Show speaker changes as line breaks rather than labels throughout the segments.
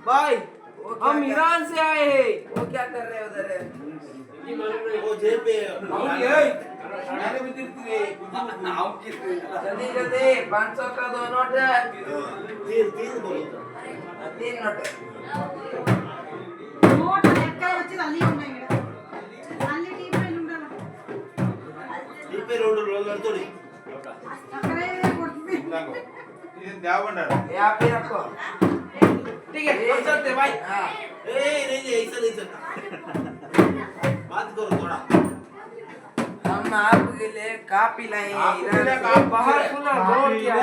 भाई हम ईरान से आए हैं।
वो क्या कर रहे हो उधर?
वो जेब पे
जल्दी जल्दी 500 का 2 नोट।
तीन बोलो
3 नोट।
నోట్ లెక్క వచ్చి అన్నీ ఉన్నాయి ఇక్కడ అన్ని టీపీలు ఉండాలి
जेब पे रोड लड़तोड़ी
అక్కడే కొడుతుంది
ये देवबंडार
ये आप ही रखो।
ठीक है हम चलते भाई।
हाँ
ए नहीं ऐसा नहीं चलता बात करो थोड़ा
हम आपके लिए काफी लाए हैं ईरान से।
आप बाहर सुना बोल क्या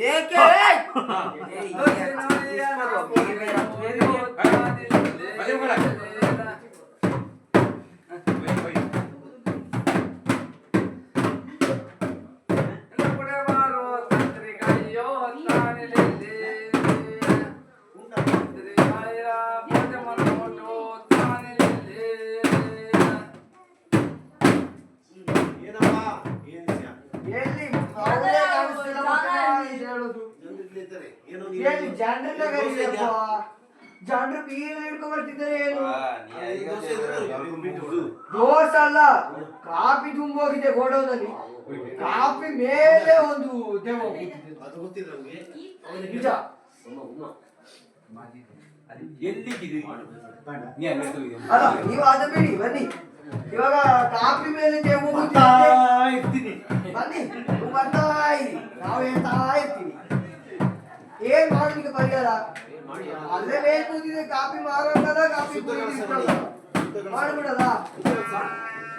ये क्या है?
ಏನಪ್ಪ ಏನು ವಿಷಯ
ಎಲ್ಲಿ ಅವರೇ ಕಾಣಿಸ್ತಿಲ್ಲ ಮಕ್ಕಳ ಇದು ಹೇಳೋದು
ಜನರಿಗೆ ಲೇತಾರೆ ಏನೋ
ಎಲ್ಲಿ ಜನರನ್ನ ಕರೀಲಪ್ಪ ಜನರು ಬೀರು ಹಿಡ್ಕೊ ಬರ್ತಿದ್ದಾರೆ ಏನು
ದೋಸೆ ಇದ್ರೆ ಅವ್ರಿಗೆ ಬಿಟ್ಟು
ದೋಸೆ ಅಲ್ಲ ಕಾಫಿ ತುಂಬೋಗಿದೆ ಗೋಡೌನಲ್ಲಿ ಕಾಫಿ ಮೇಲೆ ಒಂದು ದೆವ್ವ ಕೂತಿದೆ.
ಅದು ಗೊತ್ತಿಲ್ಲ ನಮಗೆ
ನಿಜ ಅಲ್ಲ ನೀವು ಅದ ಬಿಡಿ ಬನ್ನಿ ಇವಾಗ ಕಾಫಿ ಮೇಲೆ ದೆವ್ವ ಕೂತಿದೆ ಬನ್ನಿ ನೀವು ಬರ್ತಾ ಇರಿ ನಾವು ಹೇಳ್ತಾ ಇರ್ತೀವಿ ಏನ್ ಮಾಡೋದಕ್ಕೆ ಪರಿಹಾರ ಅಲ್ಲೇ ಮೇಲೆ ಕೂತಿದೆ ಕಾಫಿ ಮಾರೋದಲ್ಲ ಕಾಫಿ ಮಾಡ್ಬಿಡದ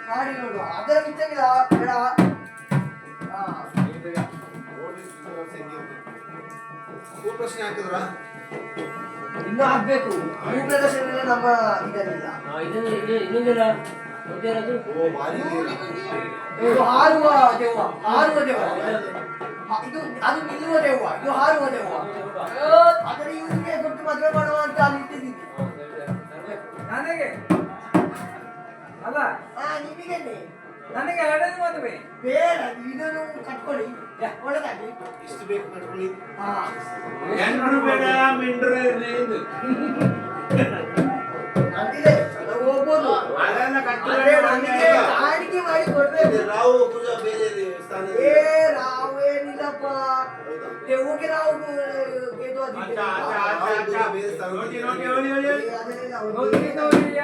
ಮಾಡಿ ನೋಡು ಅದರ ಮಿಚ್ಚವಿಲ್ಲ ಬೇಡ ಹಾ
ಪ್ರಶ್ನೆ ಹಾಕಿದ್ರ
ಇನ್ನೂ ಆಗ್ಬೇಕು ಈ ಪ್ರದರ್ಶನ ನಮ್ಮ ಇದರಿಲ್ಲ
ಓ ಭಾರಿ
ಇದು ಹಾರುವ ದೆವ್ವ ಹಾರುವ ದೆವ್ವ ಇದು ಅದು ನಿಲ್ಲುವ ದೆವ್ವ ಇದು ಹಾರುವ ದೆವ್ವ ಆದರೆ ಇವರಿಗೆ ಕೊಟ್ಟು ಮದುವೆ ಮಾಡುವ ಅಂತ ಅಲ್ಲಿ ಇಟ್ಟಿದ್ದೀನಿ
ನನಗೆ ಅಲ್ಲ
ನಿಮಗೆ
ನನಗೆ ಎರಡನೇ ಮದುವೆ
ಬೇಡ ಇದನ್ನು ಕಟ್ಕೊಳ್ಳಿ ಒಳ್ಳೆದಾಗಿ
ಎಷ್ಟು ಬೇಕು ಕಟ್ಕೊಳ್ಳಿ
ಹಾ
ಎಂಟ್ರು ಬೇಡ ಮಿಂಡ್ರು
ಅಂತಿದೆ ಹೋಗ್ಬೋದು
ಅದೆಲ್ಲ ಕಟ್ಟಿ
ಆದ್ರೆ ನನಗೆ ಕಾಣಿಕೆ ಮಾಡಿ ಕೊಡ್ಬೇಕು
ರಾವು ಪೂಜಾ ಬೇರೆ ಸ್ಥಾನ
ಏ ರಾವ್ ಏನಿಲ್ಲಪ್ಪ ದೆವ್ವಕ್ಕೆ ನಾವು
अच्छा अच्छा अच्छा अच्छा
ಬೇರೆ ಸ್ಥಾನ
ನೋಡಿ ನೋಡಿ ನೋಡಿ ನೋಡಿ
ಅದನ್ನೆಲ್ಲ
ನೋಡಿ ನೋಡಿ